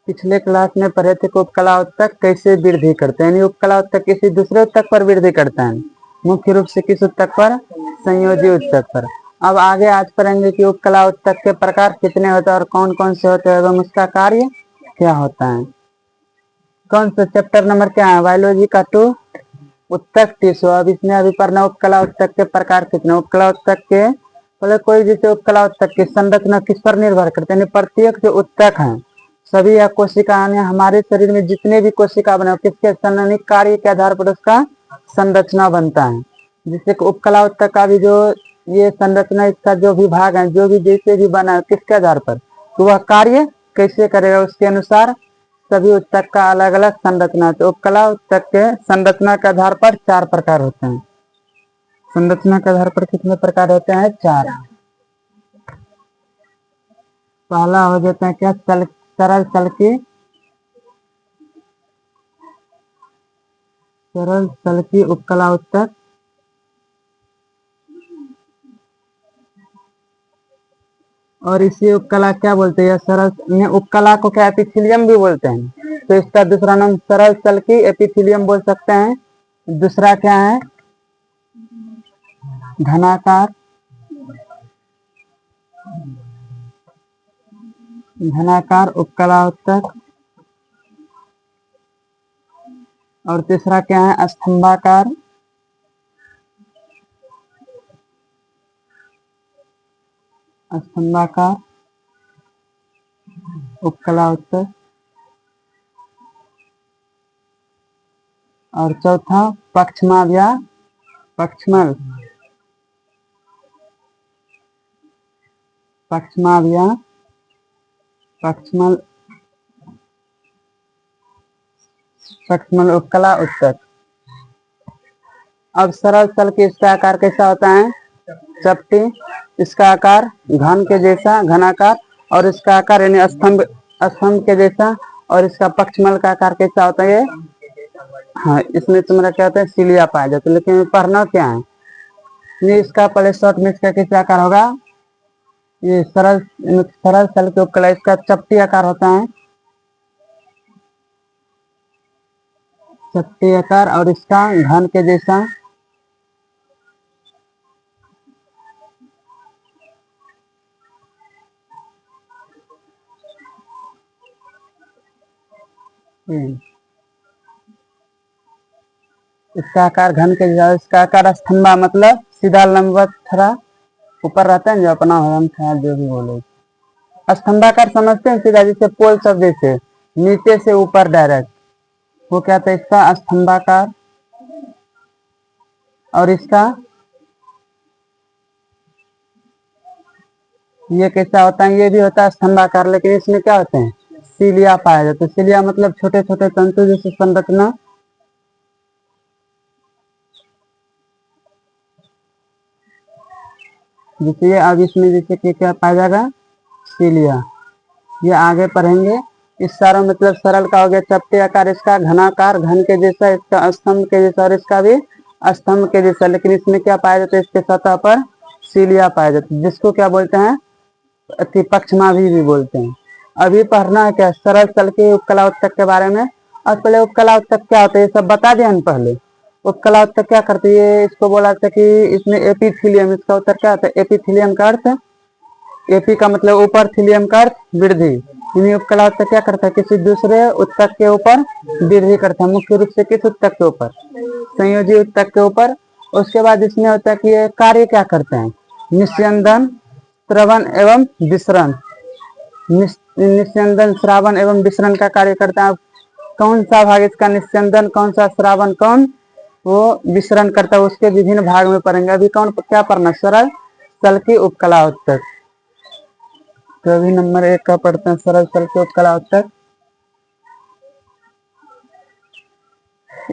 पिछले क्लास में पढ़े थे कि उपकला उत्तक कैसे वृद्धि करते हैं, यानी उपकला उत्तक किसी दूसरे उत्तक पर वृद्धि करते हैं, मुख्य रूप से किस उत्तक पर? संयोजी उत्तक पर। अब आगे आज पढ़ेंगे कि उपकला उत्तक के प्रकार कितने होते हैं और कौन कौन से होते हैं एवं उसका कार्य क्या होता है। कौन सा चैप्टर नंबर क्या है? बायोलॉजी का 2 उत्तक टिश्यू। अब इसमें अभी पढ़ना उपकला उत्तक के प्रकार कितने। उपकला उत्तक के पहले कोई जैसे उपकला उत्तक की संरचना किस पर निर्भर करते हैं, प्रत्येक जो उत्तक है सभी या कोशिकाएं हमारे शरीर में जितने भी कोशिका बने किसके संवैनिक कार्य के आधार पर उसका संरचना बनता है। जिससे उपकला उत्तक का भी जो ये संरचना इसका जो भी भाग है जो भी जैसे भी बना है किसके आधार पर, तो वह कार्य कैसे करेगा उसके अनुसार सभी उत्तक का अलग अलग संरचना। तो उपकला उत्तक के संरचना के आधार पर 4 प्रकार होते हैं। संरचना के आधार पर कितने प्रकार होते हैं? 4। पहला हो जाता है क्या? सरल सल्की उपकला उत्तक। और इसी उपकला क्या बोलते हैं? सरल उपकला को क्या एपिथेलियम भी बोलते हैं, तो इसका दूसरा नाम सरल सल्की एपिथेलियम बोल सकते हैं। दूसरा क्या है? घनाकार उपकला उत्तक। और तीसरा क्या है? स्तंभाकार उपकला उत्तक। और चौथा पक्षमाव या पक्षमल उपकला उत्तक। अब सरल सल के इसका आकार कैसा होता है? चपटी। इसका आकार घन के जैसा घनाकार। और इसका आकार यानी स्तंभ के जैसा। और इसका पक्षमल का आकार कैसा होता है? हाँ, इसमें तुम्हारा क्या होता है? सिलिया पाया जाता है। लेकिन पढ़ना क्या है, ये इसका पहले शॉर्ट में इसका कैसा आकार होगा? ये सरल सल के उपकला इसका चपटी आकार होता है, चपटी आकार। और इसका घन के जैसा। इसका आकार घन के जैसा। इसका आकार स्तंभा मतलब सीधा लंबवत थोड़ा ऊपर रहता है, जो अपना हम था जो भी बोले। स्तंभाकार समझते हैं? सीधा जैसे पोल सब जैसे नीचे से ऊपर डायरेक्ट, वो क्या था? इसका स्तंभाकार। और इसका ये कैसा होता है? ये भी होता है स्तंभाकार, लेकिन इसमें क्या होते हैं? सीलिया पाया जाता है। सीलिया मतलब छोटे छोटे तंतु जैसे संरचना। जैसे अब इसमें जैसे कि क्या पाया जाएगा? सीलिया। ये आगे पढ़ेंगे। इस सारा मतलब सरल का हो गया चपटे आकार, इसका घनाकार घन के जैसा, इसका स्तंभ के जैसा और इसका भी स्तंभ के जैसा। लेकिन इसमें क्या पाया जाता है? इसके सतह पर सीलिया पाया जाता है, जिसको क्या बोलते हैं? पक्षमाभी भी बोलते हैं। अभी पढ़ना है क्या? सरल सल के उपकला उत्तक के बारे में। और पहले उपकला उत्तक क्या होता है ये सब बता दिया पहले। उपकला उत्तक क्या करती है? इसको बोला था कि इसमें एपिथेलियम, इसका उत्तर क्या होता है? एपिथेलियम का अर्थ, एपी का मतलब ऊपर, थीलियम का अर्थ वृद्धि। इन्हीं उपकला उत्तक क्या करता है? किसी दूसरे उत्तक के ऊपर वृद्धि करता है, मुख्य रूप से किस उत्तक के ऊपर? संयोजी उत्तक के ऊपर। उसके बाद इसमें होता है कि ये कार्य क्या करते हैं? निस्यंदन, श्रवण एवं विसरण। निस्यंदन, श्रावण एवं विसरण का कार्य करता है। कौन सा भाग इसका निस्यंदन, कौन सा श्रावण, कौन वो विसरण करता है, उसके विभिन्न भाग में पढ़ेंगे। अभी कौन क्या पढ़ना? सरल सल की उपकला उत्तक। तो अभी नंबर 1 का पढ़ते हैं, सरल सल की उपकला उत्तक।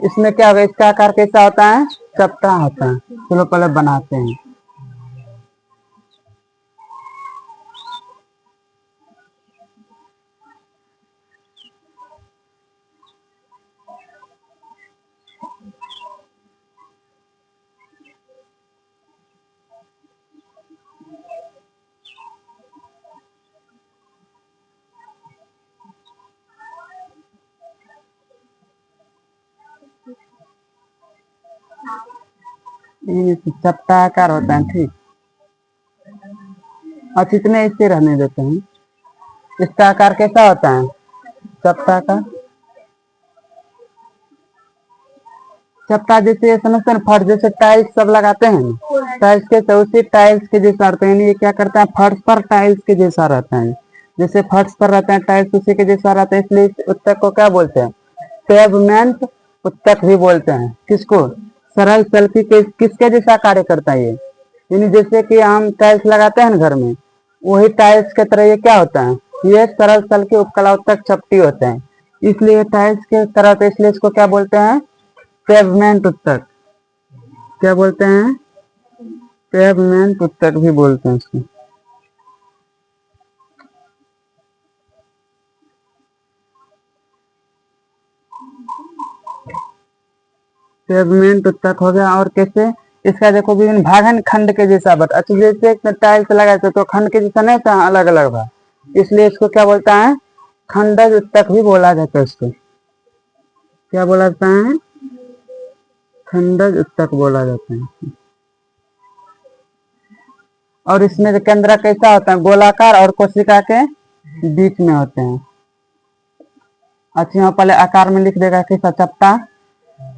इसमें क्या होगा? इसका आकार कैसा होता है? चपटा होता है। चलो पहले बनाते हैं। ये चपटा आकार होता है, ठीक। अच्छा, इतने इससे रहने देते हैं। इसका आकार कैसा होता है चपटा का? चपटा जैसे समझते हैं फर्श, जैसे टाइल्स सब लगाते हैं टाइल्स के, तो उसी टाइल्स के जैसा रहता है। ये क्या करता है, फर्श पर टाइल्स के जैसा रहता है। जैसे फर्श पर रहता है टाइल्स, उसी के जैसा रहता है, इसलिए इस उत्तक को क्या बोलते हैं, पेवमेंट उत्तक भी बोलते हैं। किसको? सरल तल की किसके जैसा कार्य करता है ये, यानी जैसे कि हम टाइल्स लगाते हैं ना घर में, वही टाइल्स के तरह ये क्या होता है, ये सरल तल के उपकला उत्तक चपटी होते हैं, इसलिए टाइल्स के तरह, तो इसलिए इसको क्या बोलते हैं, पेवमेंट उत्तक। क्या बोलते हैं, पेवमेंट उत्तक भी बोलते हैं इसको। पेवमेंट उत्तक हो गया। और कैसे, इसका देखो विभिन्न भागन खंड के जैसा बट, अच्छा जैसे टाइल्स लगाए थे तो खंड के जैसा नहीं था, अलग अलग भाग, इसलिए इसको क्या बोलता है, खंडज उत्तक भी बोला जाता है। इसको क्या बोला जाता है, खंडज उत्तक बोला जाता है। और इसमें जो केंद्र कैसा होता है, गोलाकार और कोशिका के बीच में होते हैं। अच्छा, यहाँ पहले आकार में लिख देगा कैसा, चपटा।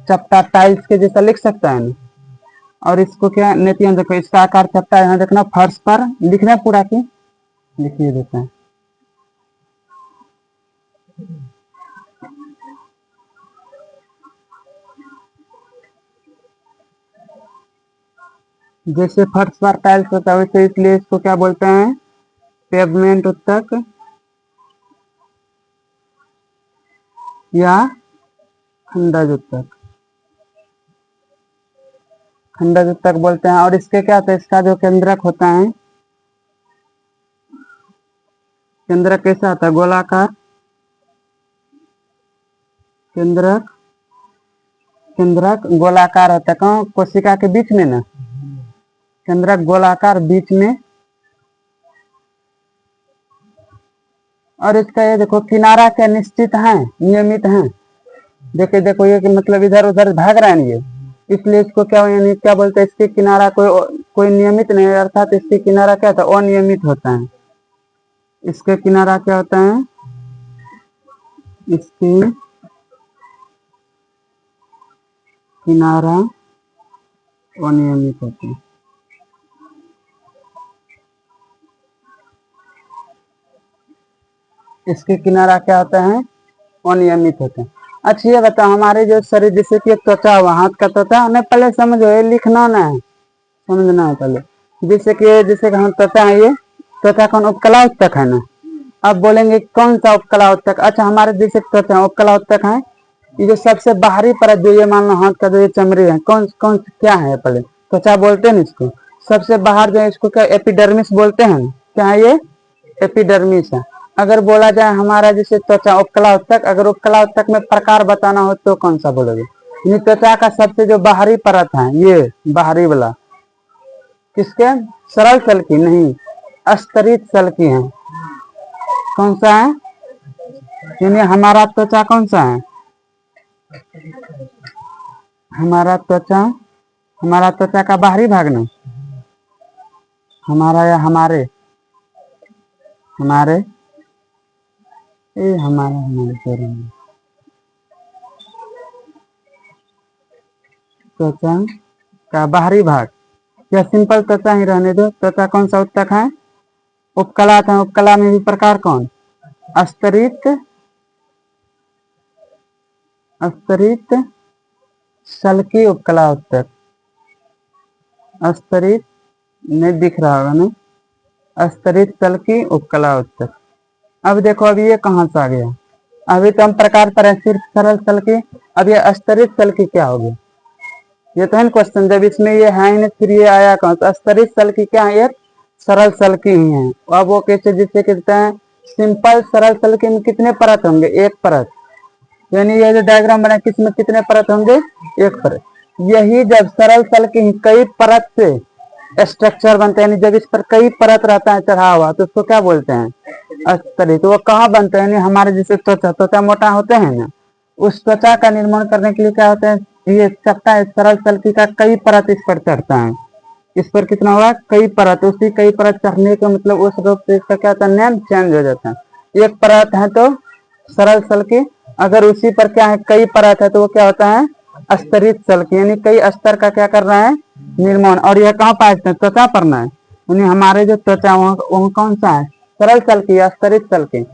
चपटा टाइल्स के जैसा लिख सकता है ना। और इसको क्या नेतियन, देखो इसका आकार चपटा, यहाँ देखना फर्श पर लिखना पूरा की, लिखिए देते हैं। जैसे फर्श पर टाइल्स होता है वैसे, इसलिए इसको क्या बोलते हैं, पेवमेंट उत्तक या खंडज उत्तक, खंडज उत्तक बोलते हैं। और इसके क्या होता है, इसका जो केंद्रक होता है, केंद्रक कैसा होता है, गोलाकार। केंद्रक, केंद्रक गोलाकार होता है, कहाँ, कोशिका के बीच में ना, केंद्रक गोलाकार बीच में। और इसका ये देखो किनारा क्या निश्चित है, नियमित है। देखो देखो ये कि मतलब इधर उधर भाग रहा है ये, इसलिए इसको क्या, यानी क्या बोलते हैं, इसके किनारा कोई नियमित नहीं है, अर्थात इसके किनारा क्या होता है, अनियमित होता है। इसके किनारा क्या होता है, इसके किनारा अनियमित होते हैं। इसके किनारा क्या होता है, अनियमित होते हैं। अच्छा ये बताओ, हमारे जो शरीर जैसे कि त्वचा हुआ, हाथ का त्वचा, हमें पहले समझो, ये लिखना ना है, समझना है पहले। जैसे कि हम त्वचा है, ये त्वचा कौन, उपकला उत्तक है ना। अब बोलेंगे कौन सा उपकला उत्तक, अच्छा हमारे जैसे त्वचा उपकला उत्तक है, ये जो सबसे बाहरी परत, जो ये मान लो हाथ का जो ये चमड़ी है, कौन कौन क्या है, पहले त्वचा बोलते हैं ना इसको। सबसे बाहर जो है इसको क्या, एपिडर्मिस बोलते हैं। क्या है ये, एपिडर्मिस है। अगर बोला जाए हमारा जैसे त्वचा उपकला उत्तक, अगर उपकला उत्तक में प्रकार बताना हो तो कौन सा बोलोगे, यानी त्वचा का सबसे जो बाहरी परत है, ये बाहरी वाला, किसके, सरल तल की नहीं, अस्तरित तल की है। कौन सा है, यानी हमारा त्वचा कौन सा है, हमारा त्वचा, हमारा त्वचा का बाहरी भाग ना, हमारा या हमारे, हमारे ये हमारा, हमारे त्वचा का बाहरी भाग, या सिंपल त्वचा ही रहने दो। त्वचा कौन सा उत्तक है, उपकला था, उपकला में भी प्रकार कौन, अस्तरित, अस्तरित सल्की उपकला उत्तक, अस्तरित नहीं दिख रहा होगा ना, अस्तरित सल्की उपकला उत्तक। अब देखो अभी ये कहाँ से आ गया, अभी तो हम प्रकार पर है सिर्फ सरल सल्की, अब ये अस्तरित सल्की क्या हो गया, ये तो है क्वेश्चन, जब इसमें ये है नहीं फिर ये आया कहाँ से, अस्तरित सल्की क्या है, एक सरल सल्की ही है। अब वो कैसे, जिससे कहते हैं सिंपल सरल सल्की में कितने परत होंगे, एक परत, यानी ये जो डायग्राम बना किसमें कितने परत होंगे, एक परत। यही जब सरल सल्की कई परत से स्ट्रक्चर बनते हैं, यानी जब इस पर कई परत रहता है चढ़ा हुआ, तो उसको क्या बोलते हैं, अस्तरित। तो वो कहाँ बनते हैं, यानी हमारे जैसे त्वचा, त्वचा मोटा होते हैं ना, उस त्वचा का निर्माण करने के लिए क्या होते हैं, ये चपटा है सरल सल्की का कई परत इस पर चढ़ता है, इस पर कितना होगा कई परत, उसी कई परत चढ़ने का मतलब उस रूप से इसका क्या होता है नेम चेंज हो जाता है। एक परत है तो सरल सल्की, अगर उसी पर क्या है कई परत है तो वो क्या होता है स्तरित सल्की, यानी कई स्तर का क्या कर रहा है निर्माण। और यह कहाँ पाए जाते हैं त्वचा पर ना है, यानी हमारे जो त्वचा वहाँ कौन सा है सरल सल्की या स्तरित सल्की।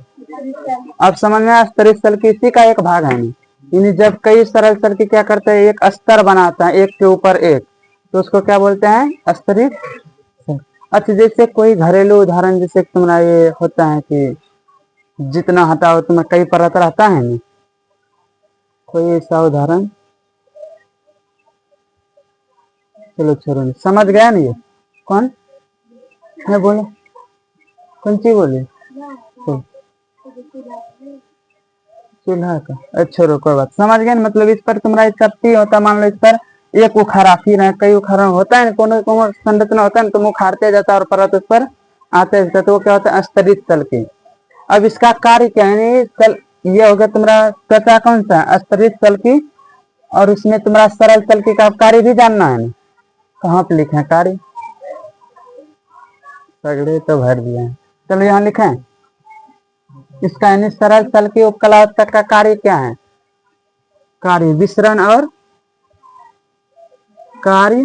अब समझ में स्तरित सल्की इसी का एक भाग है, यानी जब कई सरल सल्की क्या करते हैं एक स्तर बनाता है एक के ऊपर एक, तो उसको क्या बोलते हैं स्तरित। अच्छा जैसे कोई घरेलू उदाहरण जैसे तुम्हारा ये होता है कि जितना हटाओ तुम्हें कई परत रहता है ना, कोई ऐसा उदाहरण, चलो छोड़ो समझ गया ना ये कौन है बोलो कौन सी बोले चूल्हा का। अच्छा कोई बात समझ गया ना, मतलब इस पर तुम्हारा चपटी होता मान लो इस पर एक उखाड़ा फिर है कई उखाड़ा होता है कोनो कोनो संरचना होता है ना, तुम उखाड़ते जाता है और परत उस पर आते जाता तो वो क्या होता है स्तरित सल्की। अब इसका कार्य क्या है ये होगा तुम्हारा त्वचा कौन सा है स्तरित सल्की, और उसमें तुम्हारा सरल सल्की का कार्य भी जानना है ना, कहाँ पे लिखे हैं कार्य, सगड़े तो भर दिए हैं, चलो यहाँ लिखे हैं इसका यानी सरल सल्की उपकला उत्तक का कार्य क्या है, कार्य विसरण और कार्य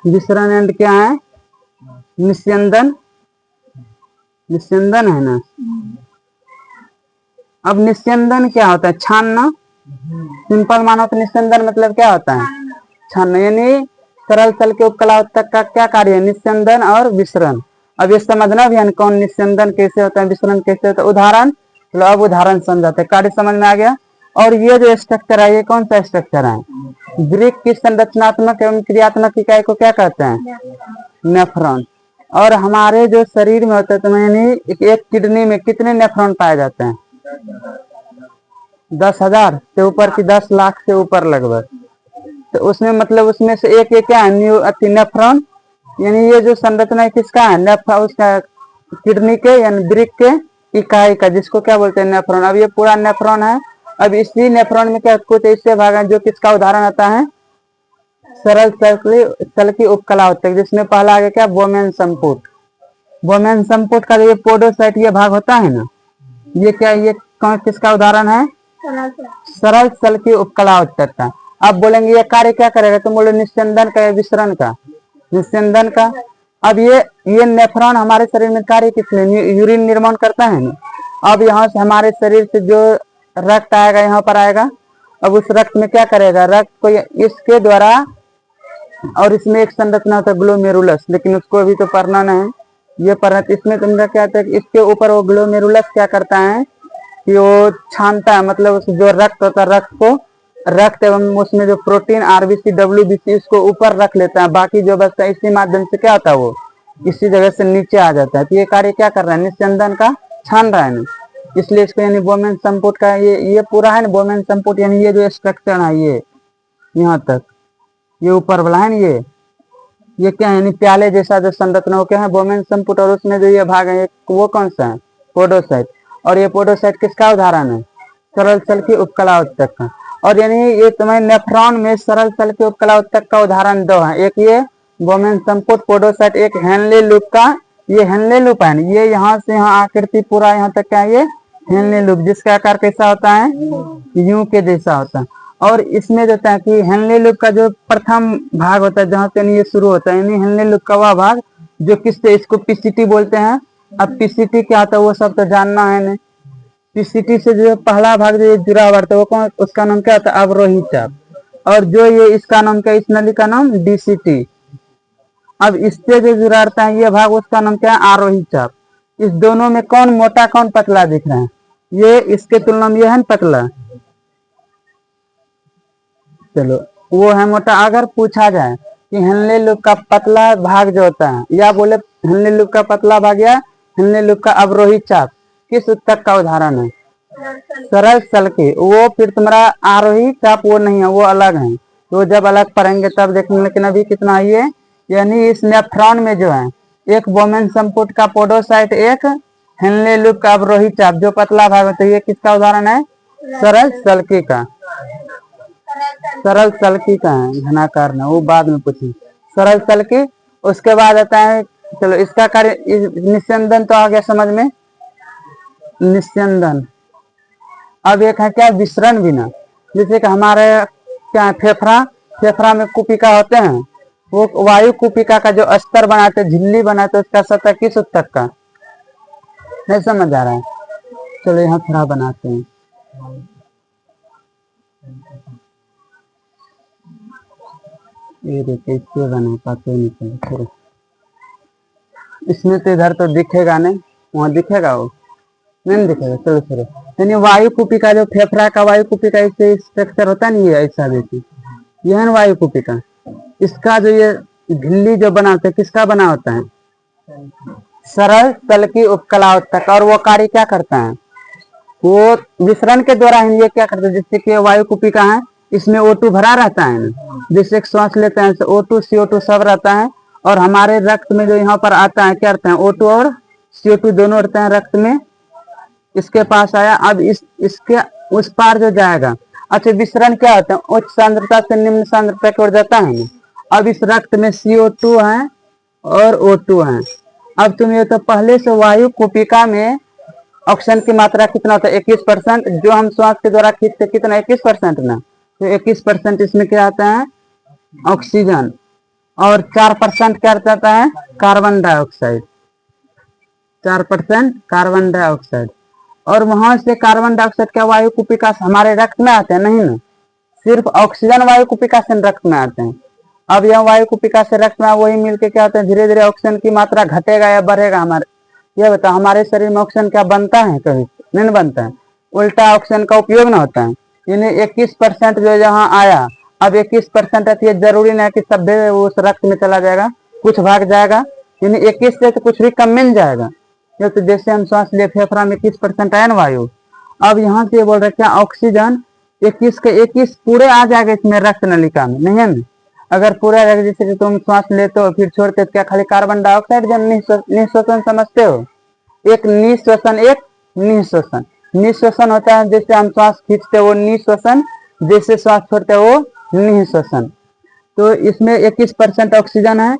विसरण एंड क्या है निस्यंदन, निस्यंदन है ना। अब निस्यंदन क्या होता है छानना, सिंपल मानो तो निस्यंदन मतलब क्या होता है छानना, यानी सरल सल के उपकला उत्तक का क्या कार्य है निस्यंदन और विसरण। अब ये समझना भी है कौन निस्यंदन कैसे होता है विसरण कैसे होता है, उदाहरण चलो अब उदाहरण समझाते कार्य समझ में आ गया। और ये जो स्ट्रक्चर है ये कौन सा स्ट्रक्चर है वृक्क की संरचनात्मक एवं क्रियात्मक इकाई को क्या कहते हैं नेफ्रॉन। और हमारे जो शरीर में होता है तो यानी एक किडनी में कितने नेफ्रॉन पाए जाते हैं 10,000 से ऊपर की 10 लाख से ऊपर लगभग, तो उसमें मतलब उसमें से एक क्या है नेफ्रॉन, यानी ये जो संरचना है किसका है नेफ्रॉन उसका किडनी के यानी वृक्क के इकाई का जिसको क्या बोलते हैं नेफ्रॉन। अब ये पूरा नेफ्रॉन है, अब इसी नेफ्रॉन में क्या कुछ ऐसे भाग हैं जो किसका उदाहरण आता है सरल सल की उपकला होता है, जिसमें पहला आगे क्या बोमेन संपुट, बोमेन संपुट का ये पोडोसाइट ये भाग होता है ना, ये क्या ये कौन किसका उदाहरण है सरल सल की उपकला उत्तक का। अब बोलेंगे ये कार्य क्या करेगा तुम बोलो निस्यंदन का या विसरण का निस्यंदन का। अब ये नेफ्रॉन हमारे शरीर में कार्य किस लिए यूरिन निर्माण करता है ना। अब यहाँ से हमारे शरीर से जो रक्त आएगा यहाँ पर आएगा, अब उस रक्त में क्या करेगा रक्त को इसके द्वारा, और इसमें एक संरचना होता है ग्लोमेरुलस लेकिन उसको अभी तो पढ़ना नहीं है ये पढ़ना, इसमें तुमका क्या होता है कि इसके ऊपर वो ग्लोमेरुलस क्या करता है कि वो छानता है मतलब उस जो रक्त होता है रक्त को रक्त एवं उसमें जो प्रोटीन आरबीसी डब्ल्यूबीसी उसको ऊपर रख लेता है, बाकी जो बचता है इसी माध्यम से क्या होता है वो इसी जगह से नीचे आ जाता है। तो ये कार्य क्या कर रहा है निस्यंदन का छान रहा है ना, इसलिए इसको यानी बोमेन संपुट का ये पूरा है ना बोमेन संपुट, यानी ये जो स्ट्रक्चर है ये यहाँ तक ये ऊपर वाला है ना ये क्या है यानी प्याले जैसा जो संरचना हो क्या है बोमेन संपुट, और उसमें जो ये भाग है वो कौन सा है पोडोसाइट, और ये पोडोसाइट किसका उदाहरण है सरल सल की उपकला उत्तक का। और यानी ये तुम्हें नेफ्रॉन में सरल सल के उपकला उत्तक का उदाहरण दो है, एक ये बोमेन संपुट पोडोसाइट, एक हेनले लूप का ये हेनले लूप है ये यहाँ से यहाँ आकृति पूरा यहाँ तक क्या ये हेनले लूप जिसका आकार कैसा होता है यू के जैसा होता है। और इसमें जो है कि हेनले लूप का जो प्रथम भाग होता है जहाँ से ये शुरू होता है यानी हेनले लूप का वह भाग जो किससे इसको पीसीटी बोलते हैं। अब पीसीटी क्या होता है वो सब तो जानना है नहीं, पीसीटी से जो पहला भाग जो जुड़ा हुआ है वो कौन उसका नाम क्या होता है अवरोही चाप, और जो ये इसका नाम क्या इस नली का नाम डीसीटी। अब इससे जो जुड़ा रहता है ये भाग उसका नाम क्या है आरोही चाप। इस दोनों में कौन मोटा कौन पतला दिख रहा है ये इसके तुलना में ये है पतला, चलो वो है मोटा। अगर पूछा जाए कि हेनले लूप का पतला भाग जो होता है या बोले हेनले लूप का पतला भाग या हेनले लूप का अवरोही चाप किस उत्तक का उदाहरण है सरल सल के, वो फिर तुम्हारा आरोही चाप वो नहीं है वो अलग है, तो जब अलग पढ़ेंगे तब देखेंगे। लेकिन अभी कितना है ये यानी इस नेफ्रॉन में जो है एक बोमेन संपुट का पोडोसाइट एक हेनले लूप का अवरोही चाप जो पतला भाग होता है, ये किसका उदाहरण है? सरल सल्की का। सरल सल्की का है, घनाकार ना, वो बाद में पूछी। सरल सल्की। उसके बाद आता है, चलो इसका कार्य निस्यंदन तो आ गया समझ में, निस्यंदन। अब एक है क्या? विसरण बिना। जैसे कि हमारे क्या फेफड़ा, फेफड़ा में कुपिका होते हैं, वो वायु कुपिका का जो अस्तर बनाते, झिल्ली बनाते, उसका सतह किस उत्तक का? नहीं समझ आ रहा है? चलो यहाँ थोड़ा बनाते हैं। ये देखिए, इससे बना पाते नहीं, इसमें तो इधर तो दिखेगा नहीं, वहाँ दिखेगा, वो नहीं दिखेगा। चलो चलो, यानी वायु कुपिका जो फेफड़ा का वायु कुपिका इससे स्ट्रक्चर होता नहीं है ऐसा, देखिए यह है वायु कुपिका। इसका जो ये झिल्ली जो बनाते हैं, किसका बना होता है? सरल तल की उपकला उत्तक। और वो कार्य क्या करता है? वो विसरण के द्वारा हम ये क्या करते हैं, जैसे कि वायु कुपिका है, इसमें O2 भरा रहता है ना, जिससे श्वास लेते हैं O2 CO2 सब रहता है, और हमारे रक्त में जो यहाँ पर आता है क्या रहता है? O2 और CO2 दोनों रहते हैं रक्त में। इसके पास आया, अब इसके उस पार जो जाएगा। अच्छा, विसरण क्या होता है? उच्च सांद्रता से निम्न सांद्रता की ओर जाता है ना। अब इस रक्त में CO2 है और O2 है। अब तुम ये तो पहले से वायु कुपिका में ऑक्सीजन की मात्रा कितना होता है? 21%। जो हम श्वास के द्वारा खींचते कितना? 21% ना। तो 21% इसमें क्या आता है? ऑक्सीजन। और 4% क्या रहता है? Carbon dioxide. 4% carbon dioxide. और वहां से कार्बन डाइऑक्साइड का वायु कुपिका हमारे रक्त में आते हैं नहीं ना, सिर्फ ऑक्सीजन वायु कुपिका से रक्त में आते हैं। अब यह वायु कुपिका से रक्त में वही मिलके क्या होता है? धीरे धीरे ऑक्सीजन की मात्रा घटेगा या बढ़ेगा? हमारे ये बताओ, हमारे शरीर में ऑक्सीजन क्या बनता है? कभी नहीं बनता है, उल्टा ऑक्सीजन का उपयोग ना होता है। यानी 21% जो यहाँ आया, अब 21% है, ये जरूरी नहीं है कि सब उस रक्त में चला जाएगा, कुछ भाग जाएगा। यानी 21 से तो कुछ भी कम मिल जाएगा। ये तो जैसे हम सांस लिए, फेफड़ा में 21% आया ना वायु, अब यहाँ से बोल रहे क्या? ऑक्सीजन 21 के 21 पूरे आ जाएगा इसमें रक्त नलिका में, नहीं है ना? अगर पूरा रहेगा, जैसे कि तुम सांस लेते हो फिर छोड़ते हो, क्या खाली कार्बन डाइऑक्साइड जब निःश्वसन समझते हो? एक निःश्वसन, एक निःश्वसन। निःश्वसन होता है जैसे हम श्वास खींचते हो वो निःश्वसन, जैसे श्वास छोड़ते हो वो निःश्वसन। तो इसमें 21% ऑक्सीजन है।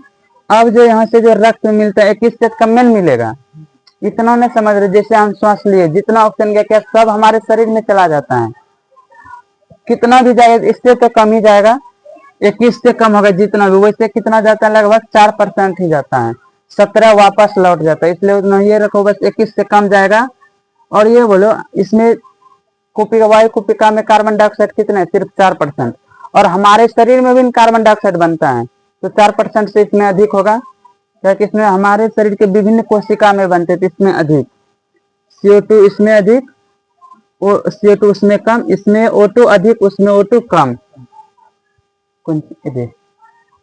अब जो यहाँ से जो रक्त में मिलता है 21 से कम में मिलेगा, इतना नहीं समझ रहे? जैसे हम श्वास लिए, जितना ऑक्सीजन गया क्या सब हमारे शरीर में चला जाता है? कितना भी जाएगा, इससे तो कम ही जाएगा, 21 से कम होगा जितना भी, वैसे कितना जाता है? लगभग 4% ही जाता है, 17 वापस लौट जाता है। इसलिए उतना ये रखो, बस 21 से कम जाएगा। और ये बोलो, इसमें कुपिका वायु कुपिका में कार्बन डाइऑक्साइड कितना है? सिर्फ 4%। और हमारे शरीर में भी कार्बन डाइऑक्साइड बनता है, तो 4% से इसमें अधिक होगा, क्योंकि इसमें हमारे शरीर के विभिन्न कोशिका में बनते थे, इसमें अधिक। CO2 इसमें अधिक, CO2 उसमें कम, इसमें O2 अधिक, उसमें O2 कम।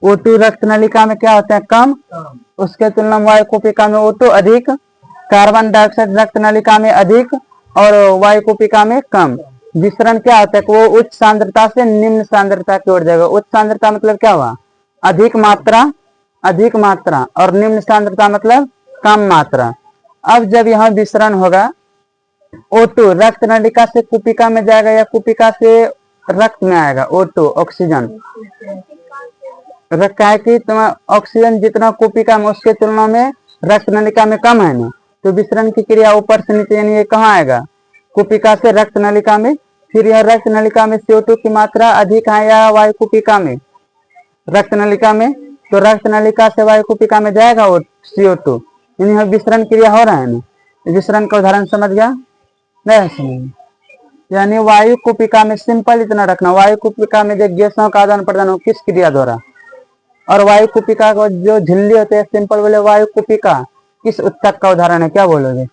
O2 रक्त नलिका में क्या होता है? कम। उसके तुलना में वायु कुपिका में O2 अधिक, कार्बन डाइऑक्साइड रक्त नलिका में अधिक और वायु कुपिका में कम। विसरण क्या होता है? वो उच्च सांद्रता से निम्न सांद्रता की ओर जाएगा। उच्च सांद्रता मतलब क्या हुआ? अधिक मात्रा, अधिक मात्रा, और निम्न सांद्रता मतलब कम मात्रा। अब जब यहाँ विसरण होगा, O2 रक्त नलिका से कुपिका में जाएगा या कुपिका से रक्त में आएगा? O2 ऑक्सीजन रखा है कि तुम्हारा ऑक्सीजन जितना कुपिका में उसके तुलना में रक्त नलिका में कम है ना, तो विसरण की क्रिया ऊपर से नीचे, यानी ये कहाँ आएगा? कुपिका से रक्त नलिका में। फिर यह रक्त नलिका में CO2 की मात्रा अधिक है या वायु कुपिका में? रक्त नलिका में। तो रक्त नलिका से वायु कुपिका में जाएगा वो CO2, यानी विसरण क्रिया हो रहा है ना। विसरण का उदाहरण समझ गया? नहीं समझ? यानी वायु कुपिका में सिंपल इतना रखना, वायु कुपिका में जो गैसों का आदान प्रदान हो किस क्रिया द्वारा, और वायु कुपिका को जो झिल्ली होते हैं, सिंपल बोले वायु कुपिका किस उत्तक का उदाहरण है? क्या बोलोगे?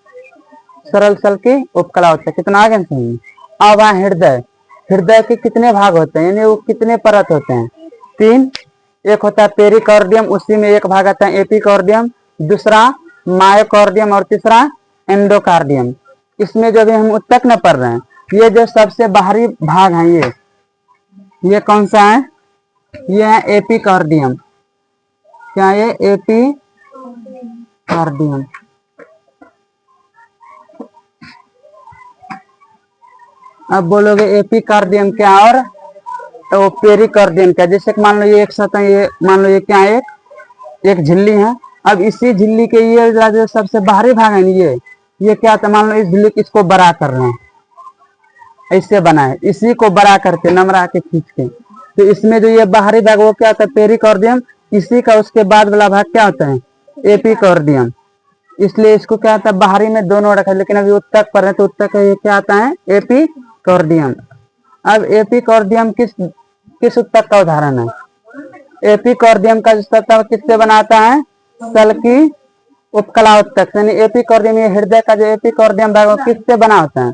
सरल सल की उपकला उत्तक। कितना आगे समझिए। अब हृदय, हृदय के कितने भाग होते हैं, यानी वो कितने परत होते हैं? 3। एक होता है पेरिकार्डियम, उसी में एक भाग आता है एपिकार्डियम, दूसरा मायोकार्डियम और तीसरा एंडोकार्डियम। इसमें जो भी हम उत्तक न पढ़ रहे हैं, ये जो सबसे बाहरी भाग है, ये कौन सा है? ये है एपिकार्डियम। क्या ये? एपिकार्डियम। अब बोलोगे एपिकार्डियम क्या और तो पेरिकार्डियम क्या। जैसे कि मान लो ये एक सतह, ये मान लो ये क्या है, एक झिल्ली है। अब इसी झिल्ली के ये जो सबसे बाहरी भाग है ये क्या था, मान लो इस झिल्ली इसको बड़ा कर रहे हैं, ऐसे बना है, इसी को बड़ा करके नमरा के खींच के, तो इसमें जो ये बाहरी भाग वो क्या होता है पेरिकार्डियम, इसी का उसके बाद वाला भाग क्या होता है एपिकार्डियम। इसलिए इसको क्या होता है बाहरी में दोनों रखा है, लेकिन अभी उत्तक पर है तो उत्तक का ये क्या आता है एपिकार्डियम। अब एपिकार्डियम किस उत्तक का उदाहरण है। एपिकार्डियम का जो सतह किससे बनाता है, सल की उपकला उत्तक, यानी एपिकार्डियम ये हृदय का जो एपिकार्डियम भाग वो किससे बना होता है,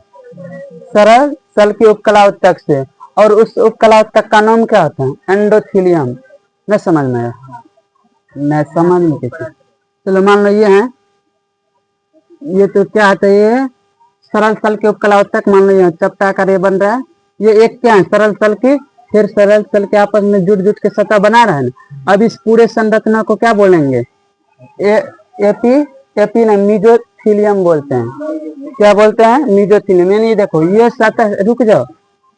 सरल सल की उपकला उत्तक से। और उस उपकला उत्तक का नाम क्या होता है एंडोथीलियम। मैं समझ में आया, मैं समझ में कैसे। चलो मान लो ये है, ये तो क्या होता है ये सरल सल के उपकला उत्तक, मान लो ये चपटा कर ये बन रहा है, ये एक क्या है सरल सल की, फिर सरल सल के आपस में जुट जुट के सतह बना रहा है ना। अब इस पूरे संरचना को क्या बोलेंगे एपी ना मीजोथीलियम बोलते हैं। क्या बोलते हैं मीजोथीलियम। यानी देखो ये सतह, रुक जाओ,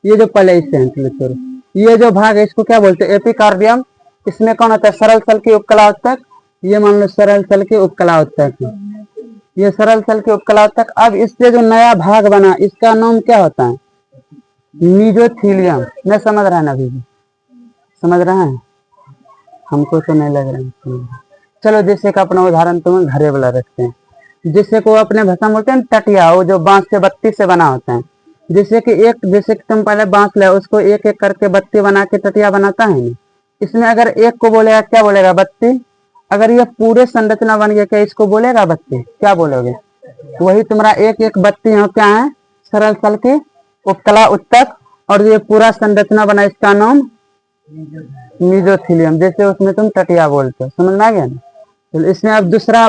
ये जो पहले इससे छोड़ो, ये जो भाग है इसको क्या बोलते हैं एपिकार्डियम। इसमें कौन होता है सरल सल की उपकला उत्तक, ये मान लो सरल सल की उपकला उत्तक, ये सरल सल की उपकला उत्तक। अब इससे जो नया भाग बना इसका नाम क्या होता है मीजोथीलियम। मैं समझ रहा है ना, अभी भी समझ रहा है, हमको तो नहीं लग रहा है। चलो जैसे का अपना उदाहरण तुम्हें घरे वाला रखते हैं, जिससे को अपने भाषा में बोलते हैं टटिया, वो जो बांस से बत्ती से बना होता है। जैसे कि तुम पहले बांस ले उसको एक एक करके बत्ती बना के टटिया बनाता है ना, इसमें अगर एक को बोलेगा क्या बोलेगा बत्ती। अगर ये पूरे संरचना बन गया क्या इसको बोलेगा बत्ती, क्या बोलोगे। वही तुम्हारा एक एक बत्ती हो क्या है सरल सल की उपकला उत्तक, और ये पूरा संरचना बना इसका नाम मीजोथीलियम। जैसे उसमें तुम टटिया बोलते हो, समझ में आ गया ना। तो इसमें अब दूसरा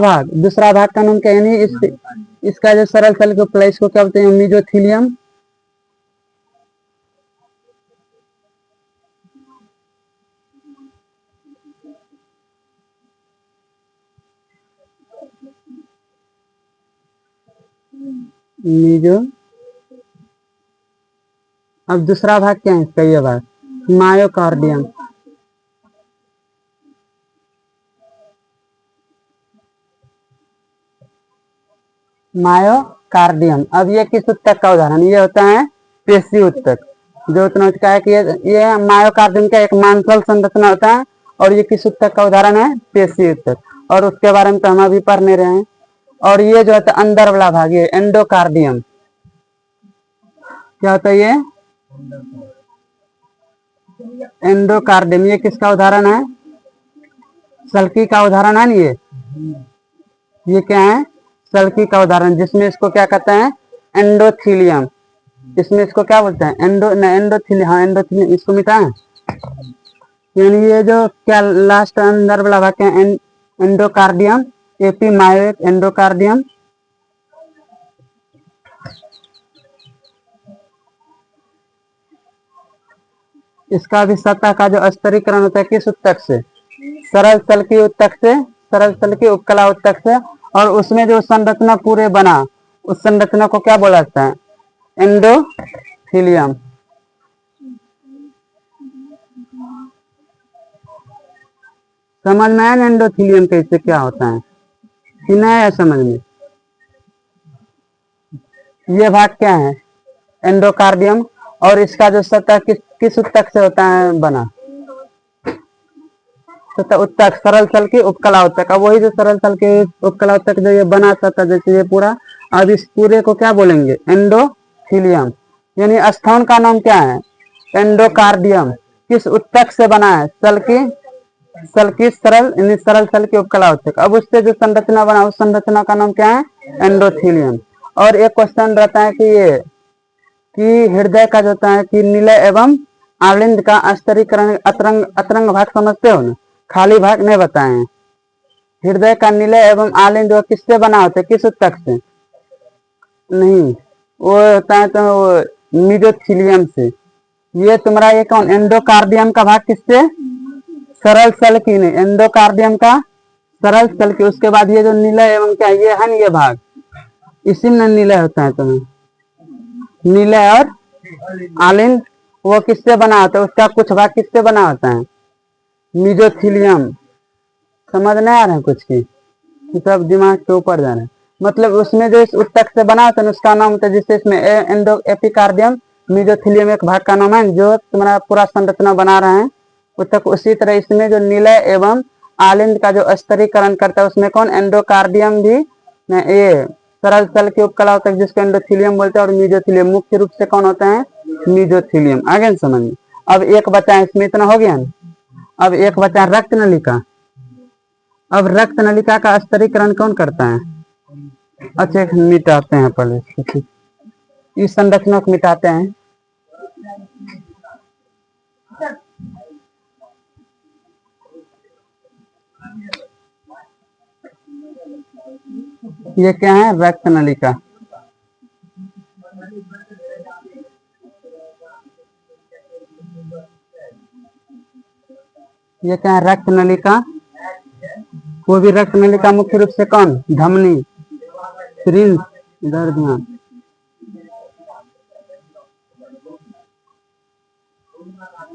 भाग का नाम क्या है, यानी इसका जो सरल सल के उपकला इसको क्या बोलते हैं मीजोथीलियम। मीजो, अब दूसरा भाग क्या है इसका, ये भाग मायोकार्डियम। मायोकार्डियम, अब ये किस उत्तक का उदाहरण, ये होता है पेशी उत्तक। जो उतना का है कि ये मायोकार्डियम का एक मांसल संरचना होता है, और ये किस उत्तक का उदाहरण है पेशी उत्तक, और उसके बारे में तो हम अभी पढ़ नहीं रहे हैं। और ये जो होता है अंदर वाला भाग ये एंडोकार्डियम, क्या होता है ये एंडोकार्डियम, ये किसका उदाहरण है सल्की का उदाहरण है ना। ये क्या है सल्की का उदाहरण, जिसमें इसको क्या कहते हैं एंडोथीलियम। इसमें इसको क्या बोलते हैं एंडोथीलियम, हाँ एंडोथीलियम, इसको मिटा है। यानी ये जो क्या लास्ट अंदर वाला भाग क्या एंडोकार्डियम, एपी मायो एंडोकार्डियम। इसका भी सतह का जो स्तरीकरण होता है किस उत्तक से, सरल सल की उत्तक से, सरल सल की उपकला उत्तक से। और उसमें जो संरचना पूरे बना उस संरचना को क्या बोला जाता है एंडोथीलियम। समझ में आया एंडोथीलियम कैसे क्या होता है कि नहीं है समझ में। ये भाग क्या है एंडोकार्डियम, और इसका जो सतह किस उत्तक से होता है बना सतह उत्तक, सरल सल की उपकला उत्तक। अब वही जो सरल सल के उपकला उत्तक जो ये बना सतह जैसे ये पूरा, अब इस पूरे को क्या बोलेंगे एंडोथीलियम। यानी स्थान का नाम क्या है एंडोकार्डियम। किस उत्तक से बना है सरल यानी सरल सल की उपकला उत्तक। अब उससे जो संरचना बना उस संरचना का नाम क्या है एंडोथीलियम। और एक क्वेश्चन रहता है कि ये कि हृदय का जो होता है कि निलय एवं आलिंद का स्तरीकरण अतरंग भाग समझते हो ना, खाली भाग नहीं बताए। हृदय का निलय एवं आलिंद वो किससे बना होता है किस उत्तक से, नहीं वो होता है तो मीजोथीलियम से। ये तुम्हारा ये कौन एंडोकार्डियम का भाग किससे सरल सल की, नहीं एंडोकार्डियम का सरल सल की। उसके बाद ये जो निलय एवं क्या ये भाग इसी में निलय होता है तुम्हें निलय और आलिंद वो किससे बना होता है, उसका कुछ भाग किससे बना होता है, मीजोथीलियम। समझ नहीं आ रहा है कुछ की, सब दिमाग के ऊपर जा रहा है। मतलब उसमें जो इस उत्तक से बना होता है उसका नाम होता है, जिससे इसमें एंडो एपिकार्डियम मीजोथीलियम एक भाग का नाम है जो तुम्हारा पूरा संरचना बना रहा है उत्तक। उसी तरह इसमें जो निलय एवं आलिंद का जो स्तरीकरण करता है उसमें कौन, एंडोकार्डियम भी ये सरल तल के उपकला होता है जिसको एंडोथीलियम बोलते हैं, और मीजोथीलियम मुख्य रूप से कौन होता है, मीजोथीलियम। आगे समझ में। अब एक बचा है, इसमें इतना हो गया ना। अब एक बचा रक्त नलिका। अब रक्त नलिका का स्तरीकरण कौन करता है, अच्छा मिटाते हैं पहले, इस संरचना को मिटाते हैं। ये क्या है, रक्त नलिका। ये क्या है, रक्त नलिका। वो भी रक्त नलिका मुख्य रूप से कौन, धमनी, सिरिंज, इधर ध्यान।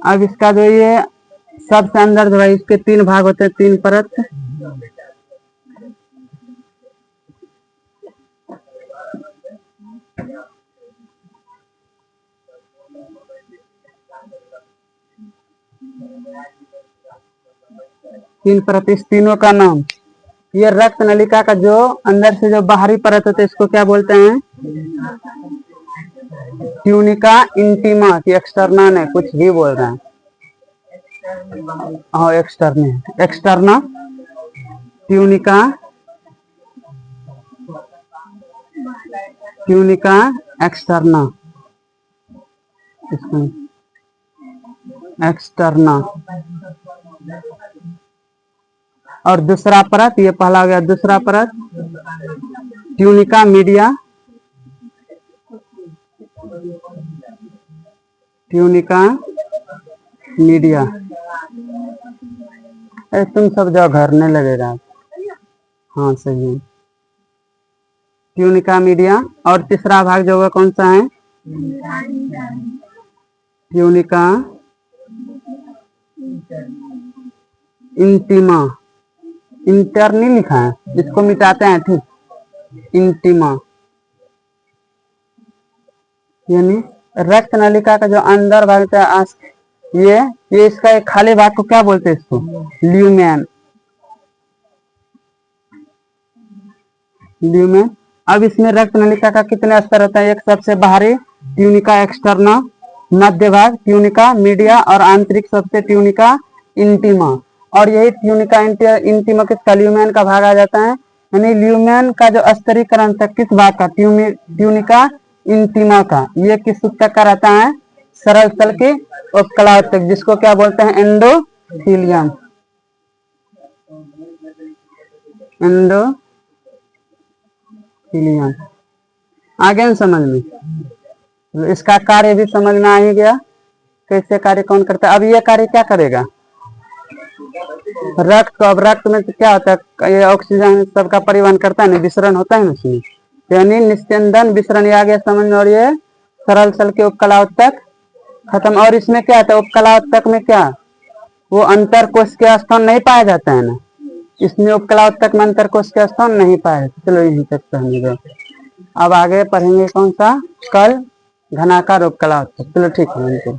अब इसका जो ये सबसे अंदर जो है इसके 3 भाग होते हैं, 3 परत। तीन परत, इस तीनों का नाम, ये रक्त नलिका का जो अंदर से जो बाहरी परत होते है इसको क्या बोलते हैं, ट्यूनिका इंटीमा की एक्सटर्नल है, कुछ भी बोल रहे हैं। हाँ external, external tunica, tunica external, इसको एक्सटर्नल। और दूसरा परत, ये पहला हो गया, दूसरा परत ट्यूनिका मीडिया, ट्यूनिका मीडिया। तुम सब जो घरने लगेगा, हाँ सही है, ट्यूनिका मीडिया। और तीसरा भाग जो होगा कौन सा है, ट्यूनिका इंटीमा, इंटर नहीं लिखा है, इसको मिटाते हैं, ठीक, इंटीमा। यानी रक्त नलिका का जो अंदर भाग का ये इसका एक खाली भाग को क्या बोलते हैं, इसको ल्यूमेन, ल्यूमेन। अब इसमें रक्त नलिका का कितने स्तर होता है, एक सबसे बाहरी ट्यूनिका एक्सटर्ना, मध्य भाग ट्यूनिका मीडिया, और आंतरिक सबसे ट्यूनिका इंटीमा। और यही ट्यूनिका इंटीमा किसका, ल्यूमेन का भाग आ जाता है। यानी ल्यूमेन का जो स्तरीकरण था किस भाग का, ट्यूनिका इंटीमा का, ये किस उत्तक का रहता है, सरल तल के उपकला उत्तक, जिसको क्या बोलते हैं, एंडोथीलियम, एंडोथीलियम। आगे समझ में, इसका कार्य भी समझ में आ ही गया, कैसे कार्य कौन करता है। अब ये कार्य क्या करेगा, रक्त को, अब रक्त में क्या होता है, ये ऑक्सीजन सबका परिवहन करता है ना, विसरण होता है ना उसमें, यानी निस्यंदन विसरण, ये आ गया समझ में। और ये सरल तल के उपकला उत्तक खत्म। और इसमें क्या होता है, उपकला उत्तक में क्या, वो अंतर कोश के स्थान नहीं पाया जाता है ना, इसमें उपकला उत्तक में अंतर कोश के स्थान नहीं पाया जाता। चलो यहीं तक पढ़ने दो, अब आगे पढ़ेंगे कौन सा, कल घनाकार उपकला उत्तक। चलो ठीक है।